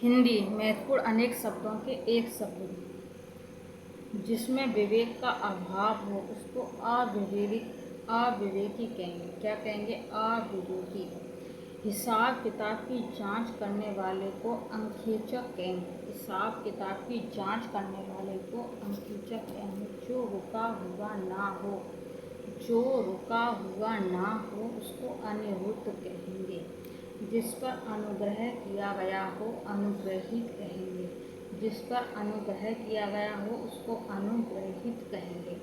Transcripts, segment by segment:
हिंदी महत्वपूर्ण अनेक शब्दों के एक शब्द जिसमें विवेक का अभाव हो उसको अविवेकी कहेंगे। क्या कहेंगे? अविवेकी। हिसाब किताब की जांच करने वाले को अंकेचक कहेंगे। हिसाब किताब की जांच करने वाले को अंकेचक कहेंगे। जो रुका हुआ ना हो उसको अनिरुद्ध कहेंगे। जिस पर अनुग्रह किया गया हो अनुग्रहित कहेंगे। जिस पर अनुग्रह किया गया हो उसको अनुग्रहित कहेंगे।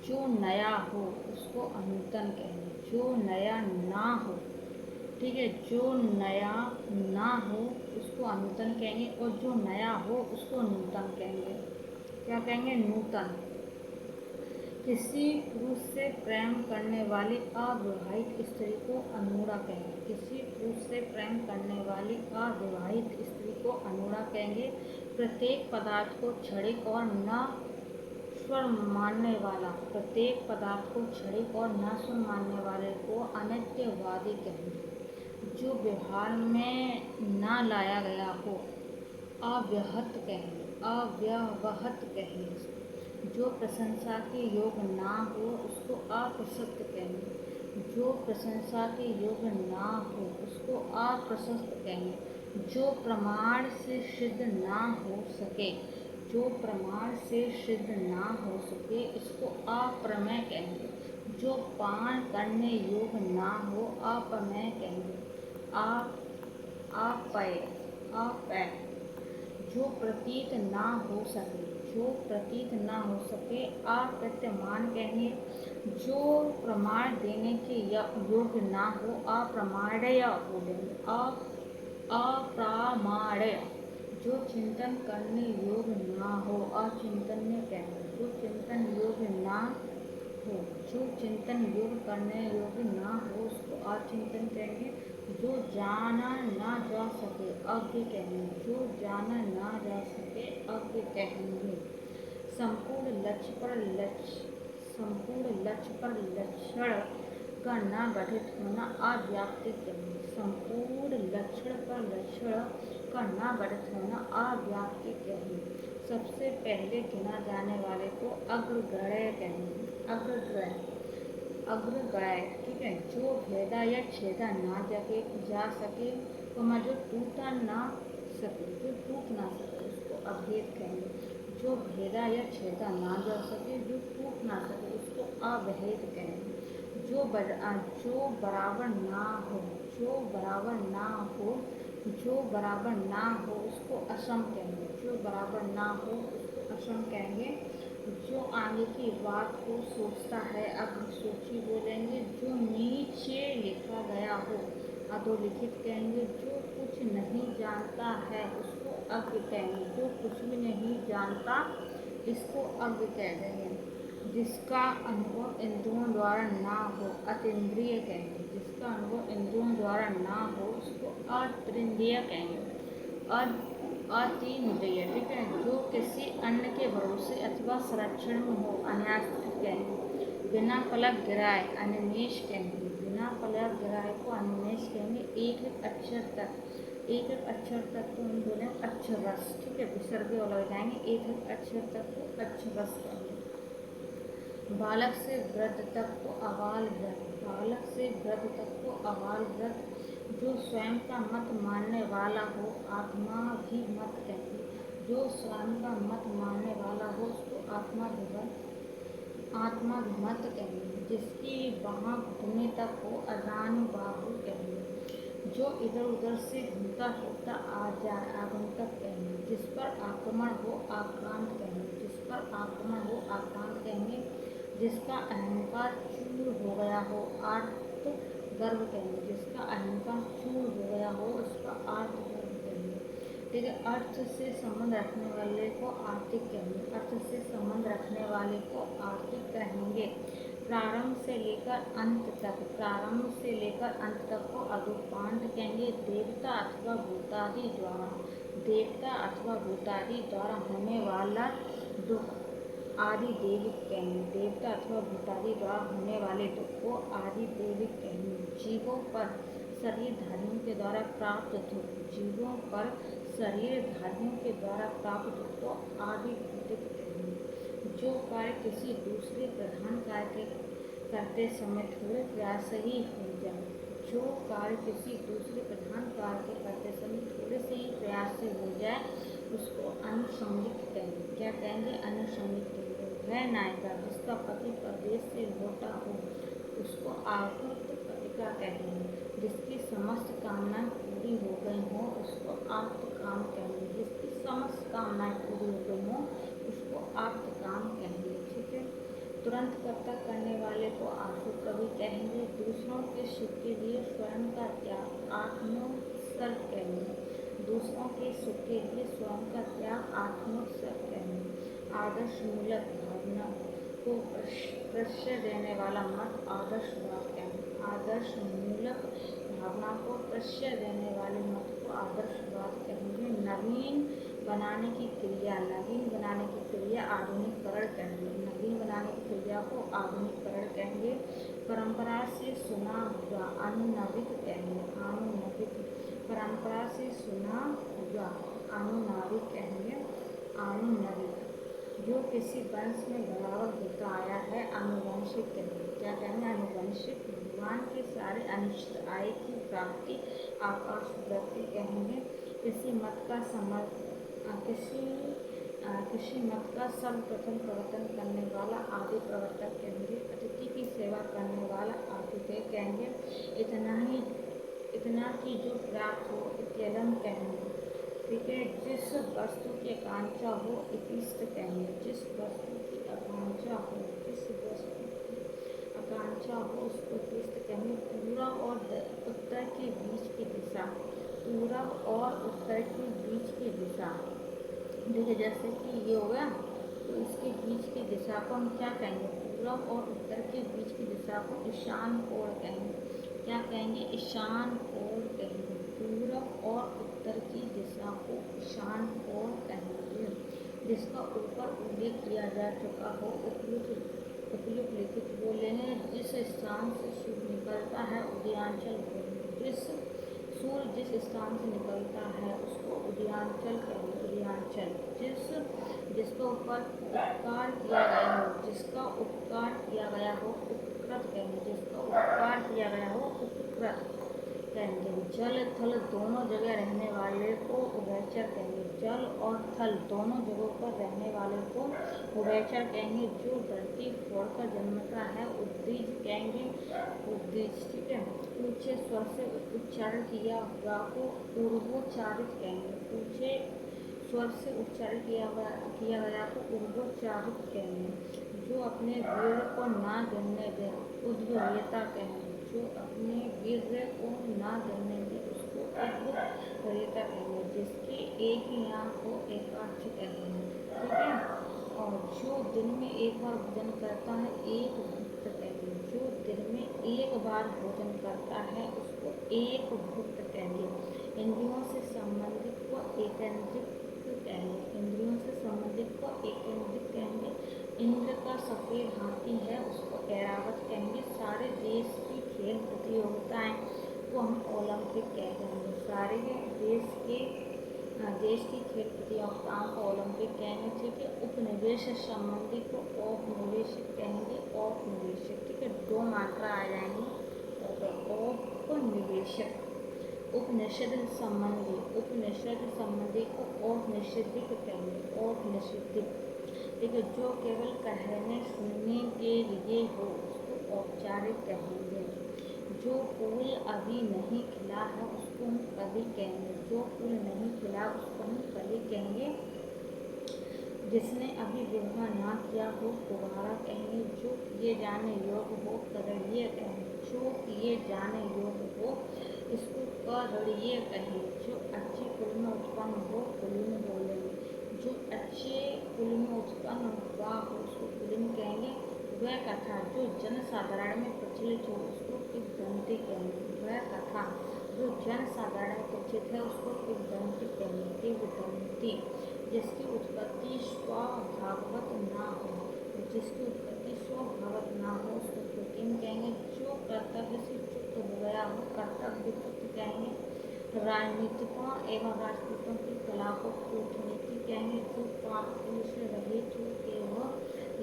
जो नया हो उसको अनूतन कहेंगे। जो नया ना हो, ठीक है, जो नया ना हो उसको अनूतन कहेंगे और जो नया हो उसको नूतन कहेंगे। क्या कहेंगे? नूतन। किसी पुरुष से प्रेम करने वाली अविवाहित स्त्री को अनूढ़ा कहेंगे। किसी पुरुष से प्रेम करने वाली अविवाहित स्त्री को अनूढ़ा कहेंगे। प्रत्येक पदार्थ को क्षणिक और नश्वर मानने वाला, प्रत्येक पदार्थ को क्षणिक और नश्वर मानने वाले को अनित्यवादी कहेंगे। जो व्यवहार में न लाया गया हो अव्यवहत कहेंगे। अव्यवहत कहेंगे। जो प्रशंसा के योग्य ना हो उसको अप्रशस्त कहेंगे। जो प्रशंसा के योग्य ना हो उसको अप्रशस्त कहेंगे। जो प्रमाण से सिद्ध ना हो सके, जो प्रमाण से सिद्ध ना हो सके इसको अप्रमेय कहेंगे। जो पान करने योग्य ना हो अपमेय कहेंगे। अपेय। जो प्रतीत ना हो सके, जो प्रतीत ना हो सके अप्रत्यमान कहेंगे। जो प्रमाण देने के योग्य ना हो अप्रमाणय बोलेंगे। अप्रामाण्य। जो चिंतन करने योग्य ना हो अचिंतन्य कहेंगे। जो चिंतन योग्य ना हो, जो चिंतन योग्य करने योग्य ना हो उसको अचिंतन कहेंगे। जो जाना ना जा सके अज्ञ कहेंगे। जो जाना ना जा सके अज्ञ कहेंगे। संपूर्ण लक्ष्य पर लक्षण का न गठित होना अव्याप्ति कहेंगे। संपूर्ण लक्षण पर लक्षण का न गठित होना अव्याप्ति कहेंगे। सबसे पहले गिना जाने वाले को अग्रगण्य कहेंगे। अग्रगण्य, ठीक है। जो भेदा या छेदा ना जा सके जो टूटा ना सके, जो टूट ना सके उसको अभेद कहेंगे। जो भेदा या छेदा ना जा सके, जो टूट ना सके उसको अभेद कहेंगे। जो बराबर ना हो, जो बराबर ना हो उसको असम कहेंगे। जो बराबर ना हो उसको असम कहेंगे। जो आगे की बात को सोचता है अग्रसूची बोलेंगे। जो नीचे लिखा गया हो अधोलिखित कहेंगे। जो कुछ नहीं जानता है उसको अज्ञ कहेंगे। जो कुछ भी नहीं जानता इसको अज्ञ कह देंगे। जिसका अनुभव इंद्रियों द्वारा ना हो अतीन्द्रिय कहेंगे। जिसका अनुभव इंद्रियों द्वारा ना हो उसको अतीन्द्रिय कहेंगे। अतीन्द्रिय, ठीक है। जो किसी अन्य के भरोसे अथवा संरक्षण में हो अनाश्रित कहेंगे। बिना पलक गिराए अनिमेष कहेंगे। बिना पलक गिराए को अनिमेष कहेंगे। एक अक्षर तक को हम बोले अक्षररस, ठीक है। विसर्ग लग जाएंगे। एक अक्षर तक को अक्षररस कहेंगे। बालक से वृद्ध तक को अबाल वृद्ध, बालक से वृद्ध तक को अबाल वृद्ध। जो स्वयं का मत मानने वाला हो आत्माभिमत कहेंगे। जो स्वयं का मत मानने वाला हो उसको आत्माभिमत कहेंगे। जिसकी बाँह घुटने तक हो अजानुबाहु कहेंगे। जो इधर उधर से घूमता फिरता आ जाए आगंतक कहेंगे। जिस पर आक्रमण हो आक्रांत कहेंगे। जिस पर आक्रमण हो आक्रांत कहेंगे। जिसका अहंकार चूर हो गया हो आर्त गर्व कहेंगे। जिसका अहंकार चूर हो गया हो उसका आर्त गर्व कहेंगे, ठीक है। अर्थ से संबंध रखने वाले को आर्थिक कहेंगे। अर्थ से संबंध रखने वाले को आर्थिक कहेंगे। प्रारंभ से लेकर अंत तक को अदुपांत कहेंगे। देवता अथवा भूतादि द्वारा होने वाला दुख आदि देविक कहेंगे। देवता अथवा भूतादि द्वारा होने वाले दुख को आदि देविक कहेंगे। जीवों पर शरीरधारियों के द्वारा प्राप्त दुख, जीवों पर शरीरधारियों के द्वारा प्राप्त को आदि भौतिक कहेंगे। जो कार्य किसी दूसरे प्रधान कार्य के करते समय थोड़े प्रयास से ही हो जाए, जो कार्य किसी दूसरे प्रधान कार्य के करते समय थोड़े से ही प्रयास से हो जाए, उसको अनुषंगिक कहेंगे। क्या कहेंगे? अनुषंगिक कहेंगे। वह नायिका जिसका पति परदेश से लौटा हो, उसको आहुत पतिका कहेंगे। जिसकी समस्त कामनाएं पूरी हो गई हों, उसको आप्तकाम कहेंगे। जिसकी समस्त कामनाएं पूरी हो गई हों, उसको आप्तकाम कहेंगे। ठीक है। तुरंत कर्तव्य करने वाले को आशु कवि कहेंगे। दूसरों के सुख के लिए स्वयं का त्याग आत्मोत्सर्ग कहेंगे। दूसरों के सुख के लिए स्वयं का त्याग आत्मोत्सर्ग कहेंगे। आदर्श मूलक भावना को प्रश्रय देने वाला मत आदर्शवाद कहेंगे। आदर्श मूलक भावना को प्रश्रय देने वाले मत को आदर्शवाद कहेंगे। नवीन बनाने की क्रिया आधुनिकरण कहेंगे। नवीन बनाने की क्रिया को आधुनिकरण कहेंगे। परंपरा से सुना हुआ अनुनवित कहेंगे। अनुनवित परंपरा से सुना हुआ अनुनाविक कहेंगे। अनुनवित जो किसी वंश में बराबर होता आया है आनुवंशिक कहेंगे। क्या कहेंगे? आनुवंशिक। भगवान के सारे अनिश्चित आय की प्राप्ति आकाशवृत्ति कहेंगे। किसी मत का सर्वप्रथम प्रवर्तन करने वाला आदि प्रवर्तक कहेंगे। अतिथि की सेवा करने वाला आतिथ्य कहेंगे। इतना कि जो प्राप्त हो इत्यलम कहेंगे। ठीक है। जिस वस्तु की आकांक्षा हो इतिष्ठ कहेंगे। जिस वस्तु की आकांक्षा हो उसको इतिष्ठ कहेंगे। पूर्व और उत्तर के बीच की दिशा। पूरब और उत्तर के बीच की दिशा। देखिए जैसे कि ये हो गया, तो इसके बीच की दिशा को हम क्या कहेंगे? पूरब और उत्तर के बीच की दिशा को ईशान कोण कहेंगे। क्या कहेंगे? ईशान कोण कहेंगे। पूरब और उत्तर की दिशा को ईशान कोण कहेंगे। जिसका ऊपर उल्लेख किया जा चुका हो उपयुक्त लिखित बोले हैं। जिस स्थान से सूर्य निकलता है उदयांचल बोलेंगे। सूर्य जिस स्थान से निकलता है उसको उदयांचल कहेंगे। उदयांचल। जिसका उपकार किया गया हो उपकृत कहेंगे। जिसका उपकार किया गया हो उपकृत कहेंगे। जल थल दोनों जगह रहने वाले को उभयचर कहेंगे। जल और थल दोनों जगहों पर रहने वाले को उभयचर कहेंगे। जो धरती फोड़कर जन्मता है उद्दीज कहेंगे। उद्दीज। ठीक है। ऊंचे स्वर से उच्चारण किया हुआ को पूर्वोच्चारित कहेंगे। ऊंचे स्वर से उच्चारण किया गया को पूर्वोच्चारित कहेंगे। जो अपने वीर को ना गिरने दे उद्वीर्यता कहेंगे। जो अपने वीर को ना गिरने दे उसको उद्वीर्यता कहेंगे। जिसके एक ही आँख को एकाक्ष कहेंगे। ठीक है। और जो दिन में एक बार भोजन करता है एक भुक्त कहेंगे। जो दिन में एक बार भोजन करता है उसको एक भुक्त कहेंगे। इंद्रियों से संबंधित को एकेंद्रिक कहेंगे। इंद्रियों से संबंधित को एकेंद्रिक कहेंगे। इंद्र का सफ़ेद हाथी है उसको ऐरावत कहेंगे। सारे देश की खेल प्रतियोगिताएं को हम ओलंपिक कहेंगे। सारे देश की खेल प्रतियोगिताओं को ओलंपिक कहेंगे। ठीक है। उपनिवेश संबंधी को औपनिवेशिक कहेंगे। औपनिवेशिक। ठीक है। दो मात्रा आ जाएंगी। औपनिवेशिक। उपनिषद संबंधी को औपनिषदिक कहेंगे। औपनिषदिक। ठीक है। जो केवल कहने सुनने के लिए हो उसको औपचारिक कहेंगे। जो फूल अभी नहीं खिला है उसको हम कली कहेंगे। जो फूल नहीं खिला उसको हम कली कहेंगे। जिसने अभी विवाह ना किया हो कुंवारा कहेंगे। जो किए जाने योग्य हो करणीय कहेंगे। जो किए जाने योग्य हो इसको करणीय कहेंगे। जो अच्छे कुल में उत्पन्न हो कुलीन बोलेंगे। जो अच्छे कुल में उत्पन्न हुआ हो उसको कुलीन कहेंगे। वह कथा जो जनसाधारण में प्रचलित हो उसको किंवदंती कहेंगे। वह कथा जो जनसाधारण में प्रचलित है उसको किंवदंती कहेंगे। किंवदंती। जिसकी उत्पत्ति स्वभाववत ना हो उसको कृत्रिम कहेंगे। जो कर्तव्य से चुक्त हो गया हो कर्तव्य विकृत कहेंगे। राजनीतिकों एवं राजपूतों की कला को कूटनीति कहेंगे। जो पाप पुण्य से रहित हो केवल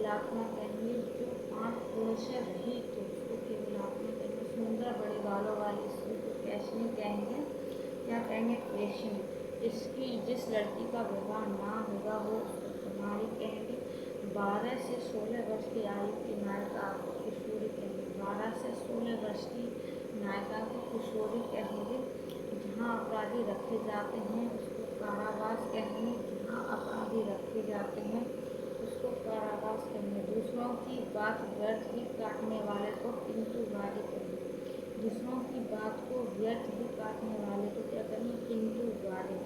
लाखना कहेंगे। जो पाप पुण्य से रहित हो उसको केवल लाखना कहेंगे। सुंदर बड़े बालों वाली स्त्री को कैशनी कहेंगे। क्या कहेंगे? केशनी। जिस लड़की का विवाह ना हुआ हो उसको कुमारी कहेंगे। 12 से 16 वर्ष की आयु की नायिका को किशोरी कहेंगे। 12 से 16 वर्ष की नायिका को किशोरी कहेंगे। जहाँ अपराधी रखे जाते हैं उसको कारावास कहेंगे। जहाँ अपराधी रखे जाते हैं उसको कारावास कहेंगे। दूसरों की बात व्यर्थ ही काटने वाले को किंतुवादी कहेंगे। दूसरों की बात को व्यर्थ ही काटने वाले को क्या कहेंगे? किंतुवादी।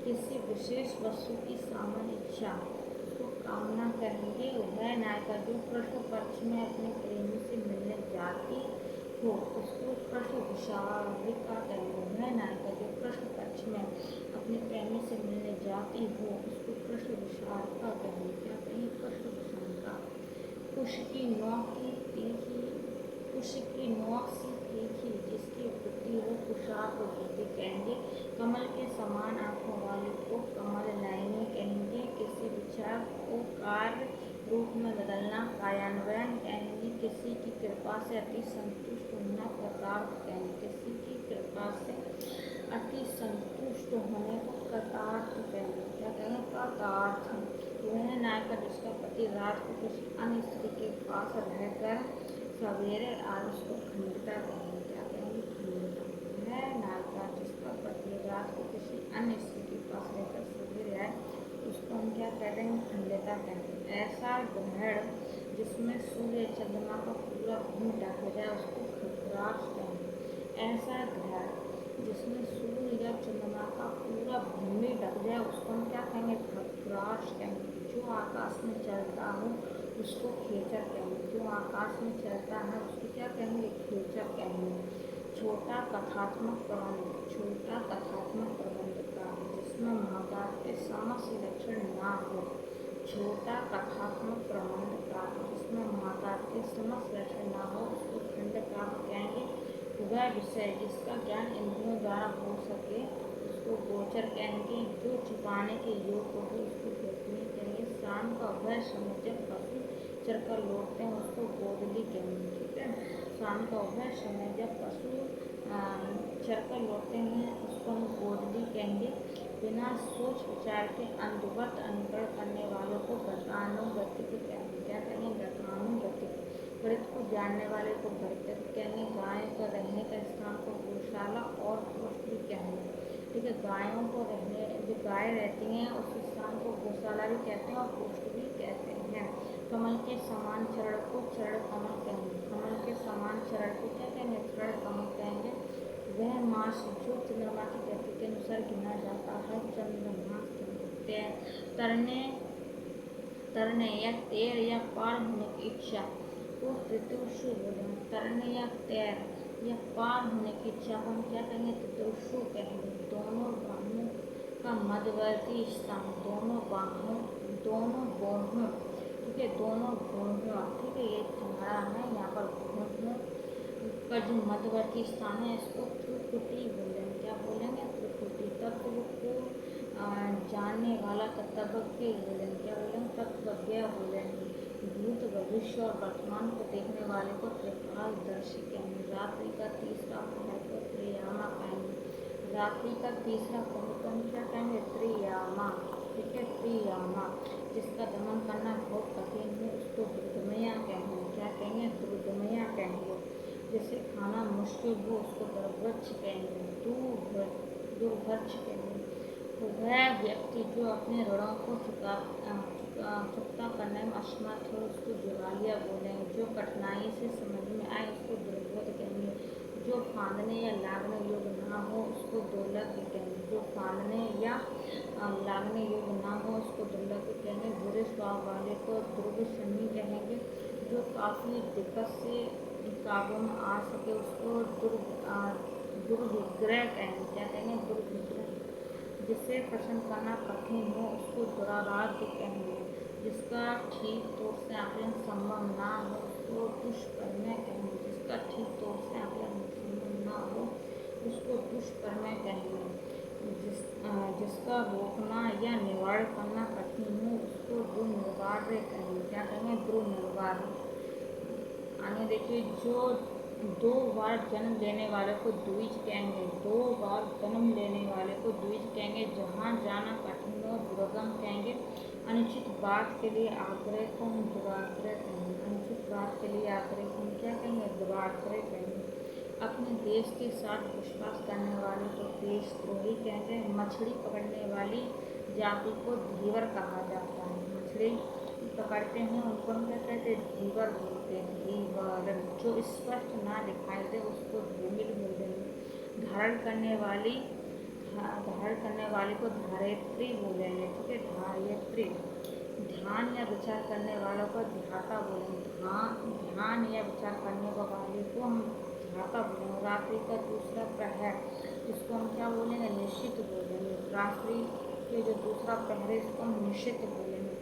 किसी विशेष वस्तु की सामान्य इच्छा उसको कामना कहेंगे। वह नायिका जो कृष्ण पक्ष में अपने प्रेमी से मिलने जाती हो उसको कृष्ण विशालिका कहेंगे। वह नायिका जो कृष्ण पक्ष में अपने प्रेमी से मिलने जाती हो उसको कृष्ण विशालिका कहेंगे। क्या कहेंगे? कृष्ण विशालिका। कुश की नोक सी तीखी जिसकी बुद्धि हो कुशार को बुद्धि कहेंगे। कमल के समान आंखों वाले को कमल नयनी कहेंगे। किसी विचार को कार्य रूप में बदलना कार्यान्वयन कहेंगे। किसी की कृपा से अति संतुष्ट होना कृतार्थ कहेंगे। किसी की कृपा से अति संतुष्ट होने को कृतार्थ कहेंगे। क्या कहेंगे? कृतार्थ। वह नायिका जिसका पति रात को किसी अन्य स्त्री के पास रहकर सवेरे आज उसको खंडिता कहेंगे। क्या कहेंगे? खंडिता। वह नायिका जिसका पति रात को किसी अन्य स्त्री के पास रहकर सवेरे आए उसको हम क्या कह देंगे? खंडिता कहेंगे। ऐसा ग्रहण जिसमें सूर्य चंद्रमा का पूरा भूमि ढक जाए उसको खग्रास कहेंगे। ऐसा ग्रहण जिसमें सूर्य या चंद्रमा का पूरा भूमि ढक जाए उसको हम क्या कहेंगे? खग्रास कहेंगे। जो आकाश में चलता हो उसको खेचर कहेंगे। जो आकाश में चलता है उसको क्या कहेंगे? खेचर कहेंगे। छोटा कथात्मक प्रबंध। छोटा कथात्मक प्रबंध का जिसमें महाकाव्य के समस्त लक्षण ना हो। छोटा कथात्मक प्रबंध का जिसमें महाकाव्य के समस्त लक्षण ना हो उसको खंड काव्य कहेंगे। वह विषय जिसका ज्ञान इंद्रियों द्वारा हो सके उसको गोचर कहेंगे। जो छिपाने के योग्य हो उसको गोपनीय कहेंगे। शाम का वह समय जब पशु चरकर लौटते हैं उसको गोदली कहेंगे। ठीक है। शाम का वह समय जब पशु चरकर लौटते हैं उसको हम गोदली कहेंगे। बिना सोच विचार के अंधवत अनुकरण करने वालों को गतानुगतिक कहेंगे। क्या कहेंगे? गतानुगतिक। गणित को जानने वाले को गणितज्ञ कहेंगे। गाय का रहने का स्थान को गौशाला और पृथ्वी कहेंगे। ठीक है। गायों को रहने जो गाय रहती हैं उस स्थान को गौशाला भी कहते हैं और पृथ्वी भी कहते हैं। कमल के समान चरण को चरण कमल कहेंगे। कमल के समान चरण को क्या कहेंगे? चरण कमल कहेंगे। वह मास जो चंद्रमा की गति के अनुसार गिना जाता है चंद्रमा तरने या तैर या पार होने की इच्छा को तितुषु बोलेंगे। तरने या तैर या पार होने की इच्छा को हम क्या कहेंगे? तितुषु कहेंगे। दोनों बाहों का मध्यवर्ती स्थान दोनों बाहों ठीक है। दोनों बाहों ठीक है। ये हमारा है यहाँ पर बाहों का जो मध्यवर्ती स्थान है इसको त्रिपुटी बोलेंगे। क्या बोलेंगे? त्रिपुटी। तत्व को जानने वाला तत्वज्ञ बोलेंगे। क्या बोलेंगे? तत्वज्ञ बोलेंगे। भूत भविष्य और वर्तमान को देखने वाले को त्रिकालदर्शी कहेंगे। रात्रि का तीसरा पहर को त्रियामा कहेंगे। रात्रि का तीसरा पहर को हम क्या कहेंगे? त्रियामा। ठीक है। त्रियामा। जिसका दमन करना बहुत कठिन है उसको दुर्गमया कहेंगे। क्या कहेंगे? दुर्गमया कहेंगे। जिसे खाना मुश्किल हो उसको दुर्वृक्ष कहेंगे। दुर्वृक्ष कहेंगे। तो वह व्यक्ति जो अपने ऋणों को चुकता करने में असमर्थ हो उसको दिवालिया बोलेंगे। जो कठिनाई से समझ में आए उसको दुर्बोध कहेंगे। जो फांदने या लागने योग्य ना हो उसको दुर्लभ कहेंगे। जो फांदने या लागने योग्य ना हो उसको दुर्लभ कहेंगे। बुरे स्वभाव वाले को दुर्व्यसनी कहेंगे। जो काफ़ी दिक्कत से काबू में आ सके उसको दुर्विग्रह कहेंगे। क्या कहेंगे? दुर्विग्रह। जिसे प्रश्न करना कठिन हो उसको दुराराध्य कहेंगे। जिसका ठीक तौर से आकलन संभव ना हो उसको दुष्परिणय कहेंगे। जिसका ठीक तौर से आकलन संभव ना हो उसको दुष्प्रमेय कहेंगे। जिसका रोकना या निवारण करना कठिन हो उसको दुर्निवार्य कहेंगे। क्या कहेंगे? दुर्निवार्य। आगे देखिए, जो 2 बार जन्म लेने वाले को द्विज कहेंगे। 2 बार जन्म लेने वाले को द्विज कहेंगे। जहाँ जाना कठिन हो दुर्गम कहेंगे। अनुचित बात के लिए आग्रह को हम दुराग्रह कहेंगे। अनुचित बात के लिए आग्रह को हम क्या कहेंगे? दुराग्रह कहेंगे। अपने देश के साथ विश्वास करने वाले को देशद्रोही कहेंगे। मछली पकड़ने वाली जाति को धीवर कहा जाता है। मछली पकड़ते हैं उनको हम क्या कहते हैं? धीवर बोलते हैं। धीवर। जो स्पष्ट ना दिखाई दे उसको धूमिल बोलेंगे। धारण करने वाली को धारित्री बोलेंगे। ठीक है, धारित्री। ध्यान या विचार करने वालों को ध्याता बोलेंगे। ध्यान या विचार करने वाले को हम ध्याता बोलेंगे। रात्रि का दूसरा प्रहर इसको हम क्या बोलेंगे? निश्चित बोलेंगे। रात्रि के जो दूसरा प्रहर है इसको हम निश्चित बोलेंगे।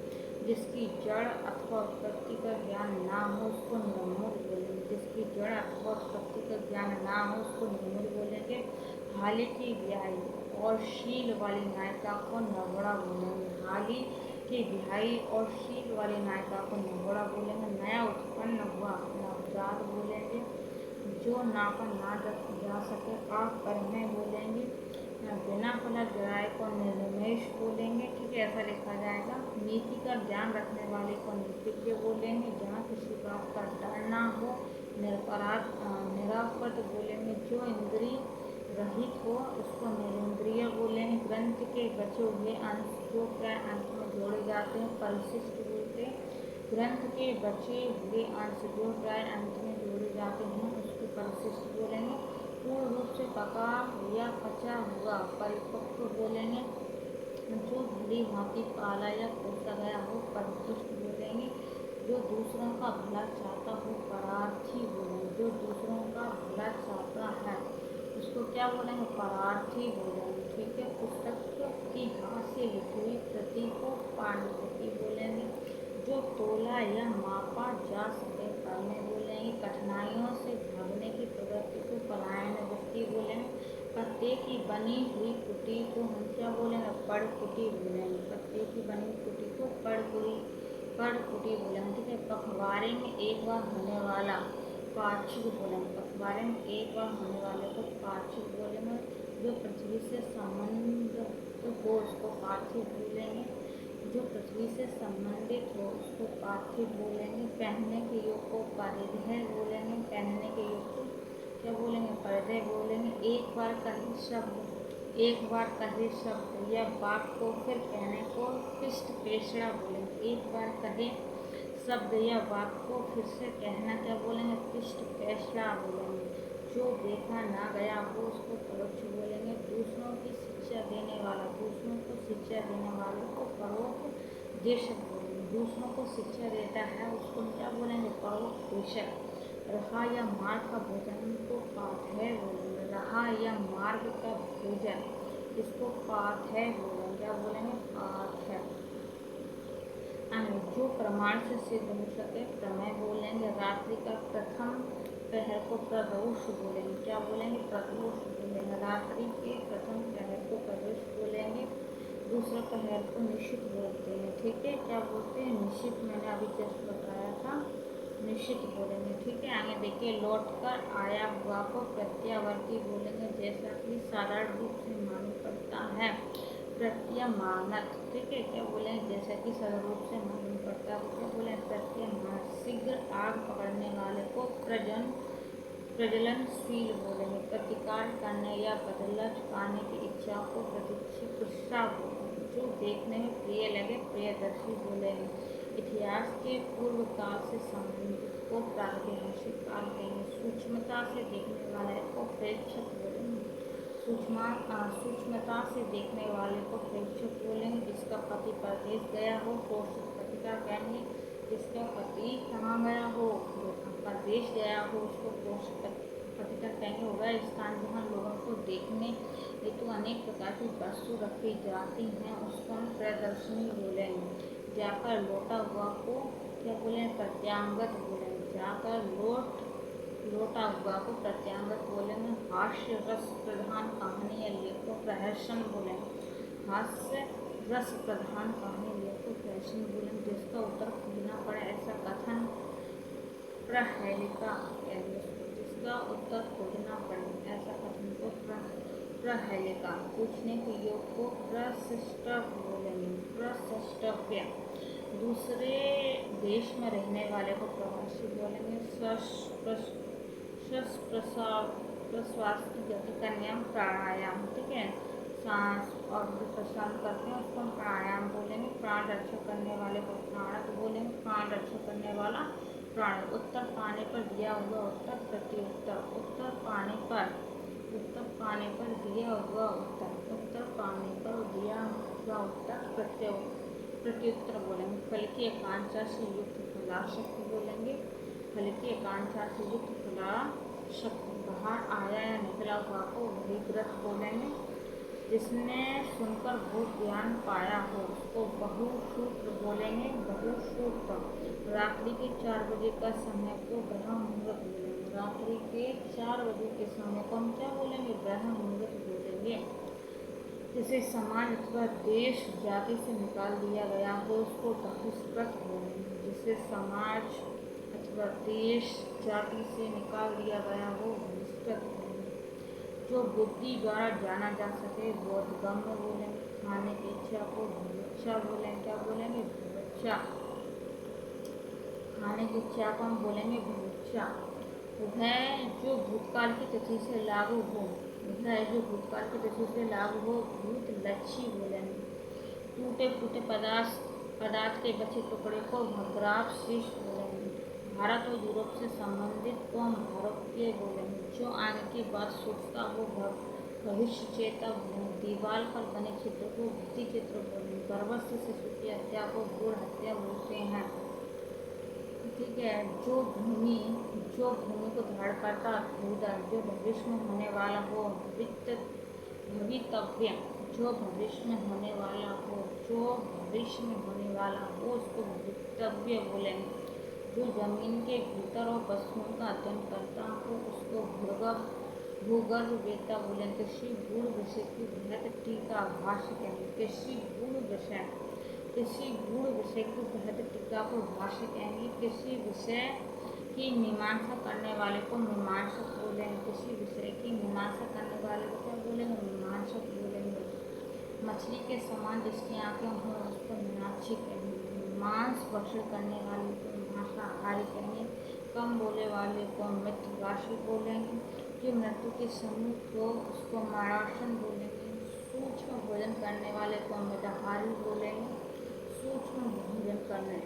जिसकी जड़ अथवा उत्पत्ति का ज्ञान ना हो उसको निर्मूल बोलेंगे। जिसकी जड़ अथवा उत्पत्ति का ज्ञान ना हो उसको निर्मूल बोलेंगे। हाली की ब्याही और शील वाली नायिका को नवड़ा बोलेंगे। हाली की ब्याही और शील वाली नायिका को नवड़ा बोलेंगे। नया उत्पन्न हुआ नवजात बोलेंगे। जो नापा ना जा सके आप परिणय बोलेंगे। बिना फलक गिराए को निर्निमेष बोलेंगे। ठीक है, ऐसा लिखा जाएगा। नीति का ज्ञान रखने वाले को नीतिज्ञ बोलेंगे। जहाँ किसी बात का डर ना हो निरापद बोलेंगे। जो इंद्रिय रहित हो उसको निरिंद्रिय बोलेंगे। ग्रंथ के बचे हुए अंश जो प्राय अंत में जोड़े जाते हैं परिशिष्ट बोलते हैं। ग्रंथ के बचे हुए अंश जो प्राय अंत में जोड़े जाते हैं उसको परिशिष्ट बोलेंगे। पूर्ण रूप से पका या पचा हुआ परिपक्व बोलेंगे। जो भली भांति पाला या पोसा गया हो परिपुष्ट बोलेंगे। जो दूसरों का भला चाहता हो परार्थी बोलेंगे। जो दूसरों का भला चाहता है उसको क्या बोलेंगे? परार्थी बोलेंगे। ठीक है, पुस्तक की हाथ से लिखी हुई प्रति को पांडुलिपि बोलेंगे। जो तोला या मापा जा सके पढ़ने बोलेंगे। कठिनाइयों से भागने की प्रवृत्ति को पलायन वृत्ति बोलेंगे। पत्ते की बनी हुई कुटी को हम क्या बोलेंगे? पड़ कुटी बोलेंगे। पत्ते की बनी हुई कुटी को पड़ कुटी बोलेंगे। ठीक है, पखवाड़े में एक बार होने वाला पाक्षिक बोलेंगे। पखवाड़े में एक बार होने वाले को पाक्षिक बोलेंगे। जो पृथ्वी से संबंधित हो उसको पार्थिव बोलेंगे। जो पृथ्वी से संबंधित हो उसको पार्थिव बोलेंगे। पहनने के योग को परिधेय बोलेंगे। पहनने के योग को क्या बोलेंगे? परिधेय बोलेंगे। एक बार कहे शब्द या वाक्य को फिर कहने को पिष्ट पेशड़ा बोलेंगे। एक बार कहे शब्द या वाक्य को फिर से कहना क्या बोलेंगे? पिष्ट पेशड़ा बोलेंगे। जो देखा ना गया हो उसको परोक्ष बोलेंगे। दूसरों को शिक्षा देने वाले को परोपदेशक बोलेंगे। दूसरों को शिक्षा देता है उसको क्या बोलेंगे? परोपदेशक। रहा या मार्ग का भोजन को पाथेय बोलेंगे। रहा या मार्ग का भोजन इसको पाथेय बोलेंगे। क्या बोलेंगे? पाथेय। जो प्रमाण से सिद्ध हो सके प्रमेय बोलेंगे। रात्रि का प्रथम प्रहर को प्रदोष बोलेंगे। क्या बोलेंगे? प्रदोष बोलेंगे। रात्रि के प्रथम प्रहर को प्रदोष बोलेंगे। दूसरा प्रहर को निश्चित बोलते हैं। ठीक है, क्या बोलते हैं? निश्चित। मैंने अभी जस्ट बताया था, निश्चित बोलेंगे। ठीक है, आगे देखिए। लौट कर आया हुआ को प्रत्यावर्ती बोलेंगे। जैसा कि साधारण रूप से मालूम पड़ता है प्रत्यमानत। ठीक है, क्या बोलेंगे? जैसा कि सरल रूप से मालूम पड़ता है क्या बोलें? प्रत्यमानत। शीघ्र आग पकड़ने वाले को प्रज्वलनशील बोलेंगे। प्रतिकार करने या बदला चुकाने की इच्छा को प्रतीक्षा बोलेंगे। जो देखने में प्रिय लगे प्रियदर्शी बोलेंगे। इतिहास के पूर्व काल से संबंधित को प्रागैतिहासिक काल कहेंगे। सूक्ष्मता से देखने वाले को प्रेक्षक बोलेंगे। सूक्ष्मता से देखने वाले को प्रेक्षक बोलेंगे। जिसका पति परदेश गया हो पोषित पतिका कहेंगे। जिसका पति कहाँ गया हो? परदेश गया हो उसको पोषित पतिका कहेंगे। वह स्थान जहाँ लोगों को देखने हेतु अनेक प्रकार की वस्तु रखी जाती हैं उसको हम प्रदर्शनी बोलेंगे। जाकर लौटा हुआ को क्या बोलेंगे? प्रत्यांगत बोलेंगे। जाकर लौट लौटा हुआ को प्रत्यांगत बोलेंगे हास्य रस प्रधान कहानी या लेख को प्रहसन बोलेंगे। हास्य रस प्रधान कहानी लेख को प्रहसन बोलेंगे। जिसका उत्तर खोजना पड़े ऐसा कथन प्रहेलिका कहते हैं। जिसका उत्तर खोजना पड़े ऐसा कथन को प्रहेलिका। पूछने के योग को प्रशिष्टव्य बोलेंगे। प्रशिष्टव्य। दूसरे देश में रहने वाले को प्रवासी बोलेंगे। प्रश्वास की गति का नियम प्राणायाम, ठीक है। सांस और जो प्रश्वास करते हैं उसको हम प्राणायाम बोलेंगे। प्राण रक्षा करने वाले को प्राणक बोलेंगे। प्राण रक्षा करने वाला प्राण। उत्तर पाने पर दिया हुआ उत्तर प्रत्युत्तर। उत्तर पाने पर दिया हुआ उत्तर। उत्तर पाने पर दिया हुआ उत्तर प्रत्युत्तर बोलेंगे। फल की आकांक्षा से युक्त फलाशक्ति बोलेंगे। फल की आकांक्षा से युक्त फलाशक्ति। बाहर आया या निकला हुआ को बहिर्ग्रह बोलेंगे। जिसने सुनकर भूत ज्ञान पाया हो उसको बहुश्रुत बोलेंगे। बहुश्रुत। रात्रि के 4 बजे का समय को ब्रह्म मुहूर्त बोलेंगे। रात्रि के 4 बजे के समय को हम क्या बोलेंगे? ब्रह्म मुहूर्त बोलेंगे। जिसे समाज अथवा देश जाति से निकाल दिया गया हो उसको बहिष्कृत बोलेंगे। जिसे समाज अथवा देश जाति से निकाल दिया गया हो बहिष्कृत बोलेंगे। जो बुद्धि द्वारा जाना जा सके बोधगम्य बोलेंगे। खाने की इच्छा को भुभुक्षा बोलेंगे। क्या बोलेंगे? भुभुक्षा। खाने की इच्छा को हम बोलेंगे भुभुक्षा। वह जो भूतकाल की तिथि से लागू हो, वह जो भूतकाल की तिथि से लागू हो भूत लक्ष्य बोलेंगे। टूटे फूटे पदार्थ के बचे टुकड़े को भद्रावशेष बोलेंगे। भारत और यूरोप से संबंधित को हम भारतीय बोलेंगे। जो आगे की बात सोचता हो भविष्य चेता बोलेंगे। दीवार पर बने चित्र को भित्ति चित्र बोलेंगे। गर्भस्थ शिशु की हत्या को भ्रूण हत्या बोलते हैं, ठीक है। जो भूमि को धारण करता भूदर। जो भविष्य में होने वाला हो भवितव्य। जो भविष्य में होने वाला हो उसको भवितव्य बोलेंगे। जो जमीन के भीतर और वस्तुओं का अध्ययन करता हो उसको भूगर्भ वेत्ता बोलेंगे। किसी गूढ़ विषय की बृहद टीका भाष्य कहेंगे। किसी गूढ़ विषय की बृहद टीका को भाष्य कहेंगे। किसी विषय की मीमांसा करने वाले को मीमांसक बोलेंगे। किसी विषय की मीमांसा करने वाले को क्या बोलेंगे? मीमांसक बोलेंगे। मछली के समान जिसकी आंखें हों उसको मीनाक्षी कहेंगे। मांस भक्षण करने वाले को मांसाहारी कहेंगे। कम बोले वाले को मितभाषी बोलेंगे। जो मृत्यु के सम्मुख हो उसको मरासन बोलेंगे। सूक्ष्म भोजन करने वाले को मिताहारी बोलेंगे। सूक्ष्म भोजन करने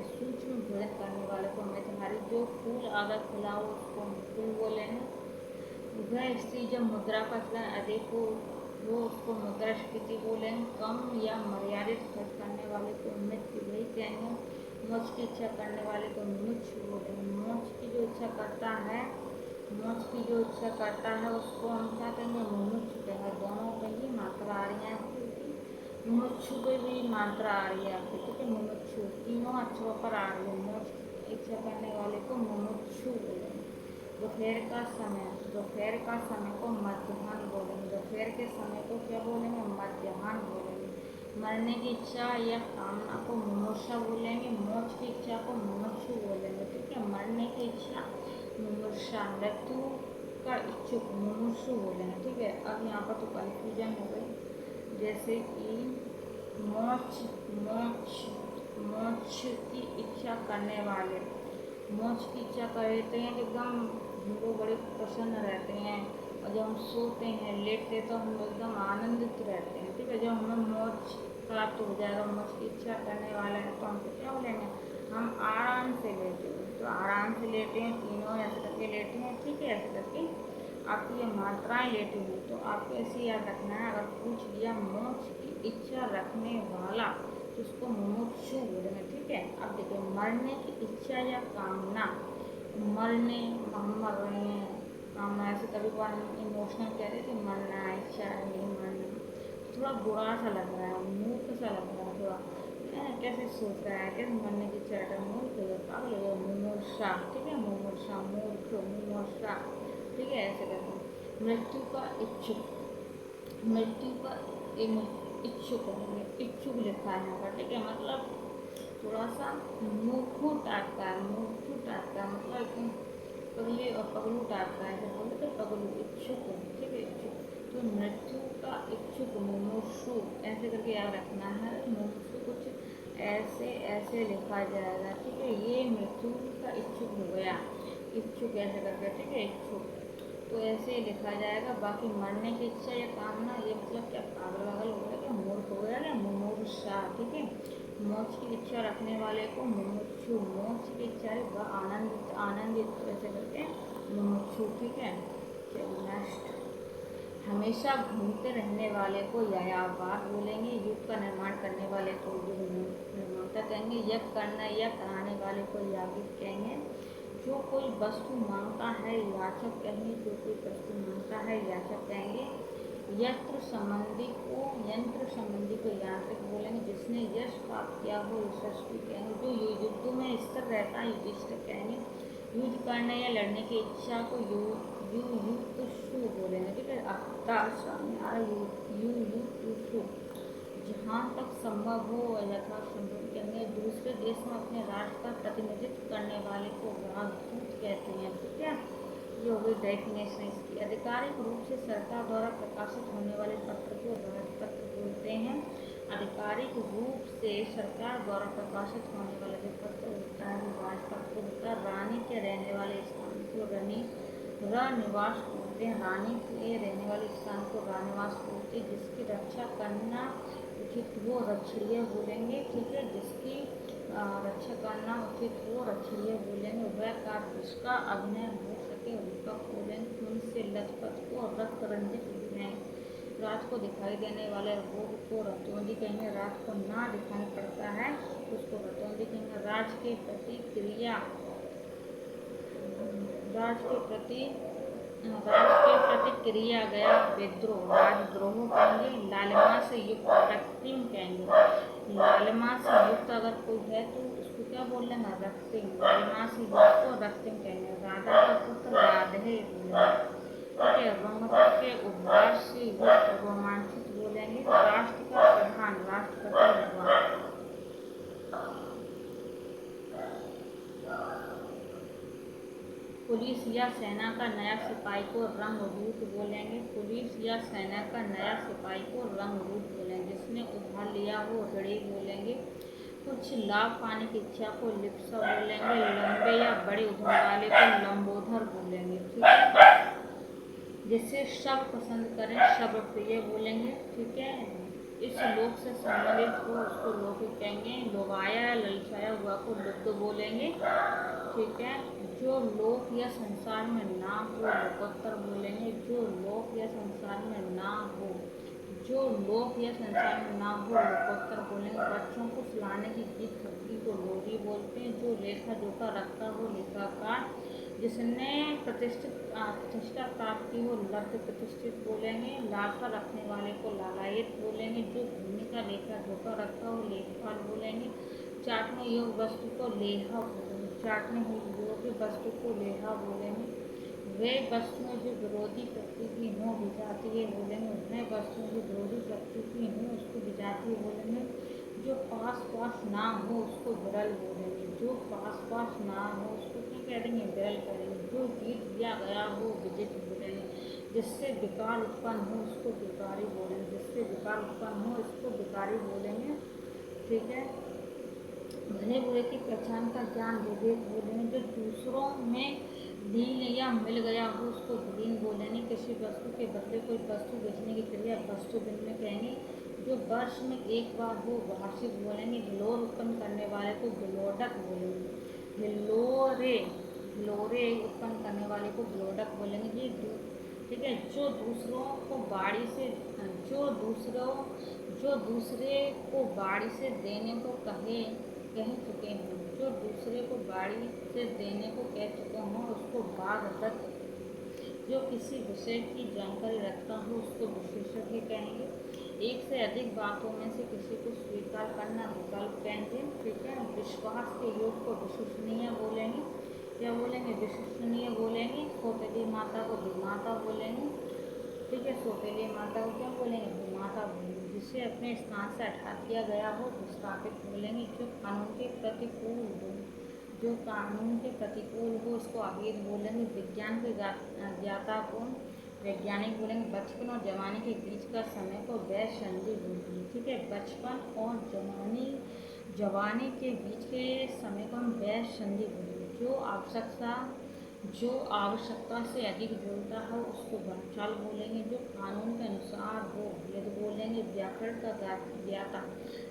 वाले को मिताहारी। जो फूल आदर खिलाओ उसको फूल बोलेंगे। वह स्त्री जब मुद्रा का चलन अधिक हो वो उसको मुद्रास्फीति बोलेंगे। कम या मर्यादित खर्च करने वाले को मित वही कहेंगे। मोक्ष की इच्छा करने वाले को मुमुक्ष बोलेंगे। मोक्ष की जो इच्छा करता है उसको हम क्या कहेंगे? मुमुक्ष कहेंगे। दोनों पे ही मात्रा आ रही है क्योंकि मुमुक्षु पे भी मात्रा आ रही है आपकी, ठीक है। मुमुक्षु तीनों अक्षरों पर आ रही है। मोक्ष की इच्छा करने वाले को मुमुक्षु बोलेंगे। दोपहर का समय को मध्याह्न बोलेंगे। दोपहर के समय को क्या बोलेंगे? मध्याह्न बोलेंगे। मरने की इच्छा या कामना को मुमुक्षा बोलेंगे। मोक्ष की इच्छा को मुमुक्षु बोलेंगे, ठीक है। मरने की इच्छा मुमुक्षा। मृत्यु का इच्छुक मुमुक्षु बोलेंगे, ठीक है। अब यहाँ पर तो कन्फ्यूजन हो गई। जैसे कि मोक्ष की इच्छा करने वाले मोक्ष की इच्छा करते हैं एकदम वो बड़े प्रसन्न रहते हैं। और जब हम सोते हैं लेटते तो हम एकदम आनंदित रहते हैं, ठीक है। जब हमें मोक्ष प्राप्त हो जाएगा, मोक्ष की इच्छा करने वाले हैं तो हमको क्या बोलेंगे? हम आराम से लेटे हैं। तो आराम से लेटे हैं, तीनों ऐसे करके लेटे हैं, ठीक है। ऐसे करके आपकी ये मात्राएं लेटी हुई तो आपको ऐसे याद रखना है। अगर पूछ लिया मोक्ष की इच्छा रखने वाला तो उसको मुमुक्षु बोलेंगे, ठीक है। अब देखिए मरने की इच्छा या कामना। हम मर रहे हैं, कामना। ऐसे कभी बार हम इमोशनल कह रहे थे मरना इच्छा है नहीं मरना, थोड़ा बुरा सा लग रहा है, मूर्ख सा लग रहा है थोड़ा, कैसे सोच रहा है, कैसे मरने की इच्छा रखता है, मूर्ख है, पागल है, मुमूर्षा, ठीक है, मुमूर्षा, मूर्ख, मुमूर्षा, ठीक है, ऐसे करके। मृत्यु का इच्छुक, मृत्यु का इच्छुक है, इच्छुक लिखा है यहाँ पर, ठीक है, मतलब थोड़ा सा मूर्खू टाइप का है, मूर्खू टाइप का मतलब एकदम पगले और पगलू टाइप का है, जब बोले तो पगलू, इच्छुक, ठीक है, इच्छुक। तो मृत्यु का इच्छुक, मुमुक्षु ऐसे करके याद रखना है, मुमुक्षु कुछ ऐसे ऐसे लिखा जाएगा, ठीक है, ये मृत्यु का इच्छुक हो गया, इच्छुक ऐसे करके, ठीक है, इच्छुक, तो ऐसे ही लिखा जाएगा। बाकी मरने की इच्छा या कामना, ये मतलब क्या पागल वागल हो गया, क्या मूर्ख हो गया, क्या मुमूर्षा, ठीक है, मोक्ष की इच्छा रखने वाले को मुमुक्षु, मोक्ष की इच्छा है वह आनंदित, आनंदित ऐसे करके मुमुक्षु, ठीक है। नेक्स्ट, हमेशा घूमते रहने वाले को यायावाद बोलेंगे, युग का निर्माण करने वाले को युग निर्माता कहेंगे, यज्ञ करना या कराने वाले को यागिक कहेंगे, जो कोई वस्तु मांगता है याचक कहेंगे, जो कोई वस्तु मांगता है याचक कहेंगे। यंत्र संबंधी को यांत्रिक बोलेंगे, जिसने यश प्राप्त किया हो यशस्वी कहेंगे, जो युद्ध में स्थिर रहता है युधिष्ठिर कहेंगे, युद्ध करने या लड़ने की इच्छा को युयुत्सु बोलेंगे, ठीक है, सामने आ युयुत्सु, जहाँ तक संभव हो यथासंभव कहेंगे। दूसरे देश में अपने राष्ट्र का प्रतिनिधित्व करने वाले को राजदूत कहते हैं, ठीक है, ये हो गई डेफिनेशन इसकी। आधिकारिक रूप से सरकार द्वारा प्रकाशित होने वाले पत्र को राजपत्र बोलते हैं। आधिकारिक रूप से सरकार द्वारा प्रकाशित होने वाला जो पत्र होता है वो राजपत्र होता है। रानी के रहने वाले स्थान को रनिवास बोलते हैं, रानी के रहने वाले स्थान को रानिवास बोलते हैं। जिसकी रक्षा करना उचित हो रक्षणीय बोलेंगे, ठीक है, जिसकी रक्षा करना उचित हो रक्षणीय बोलेंगे। वह कार्य जिसका अभिनय हो सके रूपक बोलेंगे। खून से लथपथ को रक्त रंजित बोलेंगे। रात को दिखाई देने वाले रोग को रतौंधी कहेंगे। रात को ना दिखाई पड़ता है उसको रतौंधी कहेंगे। राज के प्रति क्रिया गया विद्रोह राजद्रोह कहेंगे। लालिमा से युक्त रक्तिम कहेंगे। लालिमा से युक्त अगर कोई है तो उसको क्या बोल लेंगे, रक्तिम। लालिमा से युक्त को रक्तिम कहेंगे। राजा का पुत्र राधे बोलेंगे, ठीक है। रंगत के उद्वार से युक्त रोमांचित बोलेंगे। राष्ट्र का प्रधान राष्ट्रपति हुआ। पुलिस या सेना का नया सिपाही को रंगरूट बोलेंगे। पुलिस या सेना का नया सिपाही को रंगरूट बोलेंगे। जिसने उधार लिया हो ऋणी बोलेंगे। कुछ लाभ पाने की इच्छा को लिप्सा बोलेंगे। लंबे या बड़े उधार वाले को लंबोधर बोलेंगे, ठीक है। जिससे सब पसंद करें सब प्रिय बोलेंगे, ठीक है। इस लोक से संबंधित हो उसको लौकिक कहेंगे। लोभाया ललचाया हुआ को लुब्ध बोलेंगे, ठीक है। जो लोक या संसार में ना हो लोकोत्तर बोलेंगे। जो लोक या संसार में ना हो, जो लोक या संसार में ना हो लोकोत्तर बोलेंगे। बच्चों को सुलाने की गीत खबरी को लोरी बोलते हैं। जो लेखा जोखा रखता हो लेखाकार। जिसने प्रतिष्ठा प्राप्त की हो लब्ध प्रतिष्ठित बोलेंगे। लालसा रखने वाले को लालायित बोलेंगे। जो भूमि का लेखा जोखा रखता हो लेखपाल बोलेंगे। चाटने योग्य वस्तु को लेहा बोलेंगे। चाटने योग्य वस्तु को लेहा बोलेंगे। वे वस्तुएं जो विरोधी प्रकृति हो विजातीय बोलेंगे। वे वस्तुएं जो विरोधी प्रकृति हो उसको विजातीय बोलेंगे। जो पास ना हो उसको विरल बोलेंगे। जो पास ना हो उसको क्या कह देंगे, विरल करेंगे। जो जीत दिया गया हो विजित बोलेंगे। जिससे विकार उत्पन्न हो उसको विकारी बोलेंगे। जिससे विकार उत्पन्न हो इसको विकारी बोलेंगे, ठीक है। भले बुरे की पहचान का ज्ञान विवेक बोलेंगे। जो दूसरों में लीन या मिल गया हो उसको विलीन बोलेंगे। किसी वस्तु के बदले कोई वस्तु बेचने की क्रिया वस्तु विनिमय कहेंगे। जो वर्ष में एक बार हो वार्षिक बोलेंगे। हिलोर उत्पन्न करने वाले को हिलोडक बोलेंगे। हिलोरे उत्पन्न करने वाले को हिलोडक बोलेंगे। ये ठीक है। जो दूसरे को बाड़ी से देने को कह चुके हों। जो दूसरे को बाड़ी से देने को कह चुके हों उसको वाग्दत्त। जो किसी विषय की जानकारी रखता हो उसको विशेषज्ञ कहेंगे। एक से अधिक बातों में से किसी को स्वीकार संचार करना विकल्प कहेंगे। ठीक है, विश्वास के योग को विश्वसनीय बोलेंगे। क्या बोलेंगे? विश्वसनीय बोलेंगे। सौतेली माता को विमाता बोलेंगे। ठीक है, सौतेली माता को क्या बोलेंगे? विमाता बोलेंगे। जिसे अपने स्थान से हटा दिया गया हो विस्थापित बोलेंगे। जो कानून के प्रतिकूल हो, जो कानून के प्रतिकूल हो उसको अभेद बोलेंगे। विज्ञान के ज्ञाता को वैज्ञानिक बोलेंगे। बचपन और जवानी के बीच का समय को वयसंधि बोलेंगे। ठीक है, बचपन और जवानी के बीच के समय को हम वयसंधि बोलेंगे। जो आवश्यकता से अधिक बोलता हो उसको बंचाल बोलेंगे। जो कानून के अनुसार हो वेद बोलेंगे। व्याकरण का ज्ञाता